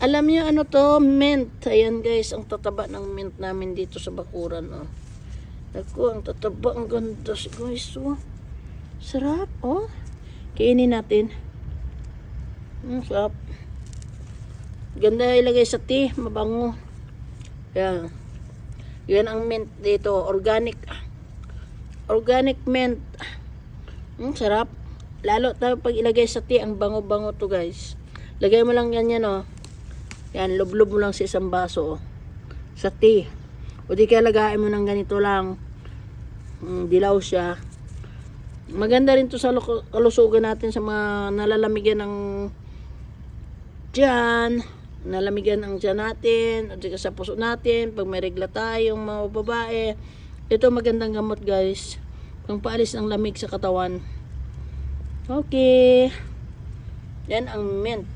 Alam niyo ano to? Mint. Ayan guys, ang tataba ng mint namin dito sa bakuran. Oh. Ako, ang tataba. Ang ganda guys. Oh. Sarap. Oh. Kainin natin. Sarap. Ganda ilagay sa tea. Mabango. Yan. Yan ang mint dito. Organic. Organic mint. Sarap. Lalo tayo pag ilagay sa tea. Ang bango-bango to guys. Lagay mo lang yan oh. Yan, lublob mo lang sa isang baso sa tea. O di kaya lagain mo ng ganito lang. Dilaw siya. Maganda rin to sa kalusugan natin sa mga nalalamigan ng tiyan. Nalamigan ang tiyan natin. O di sa puso natin. Pag may regla tayong mga babae. Ito magandang gamot guys. Pang paalis ng lamig sa katawan. Okay. Yan ang mint.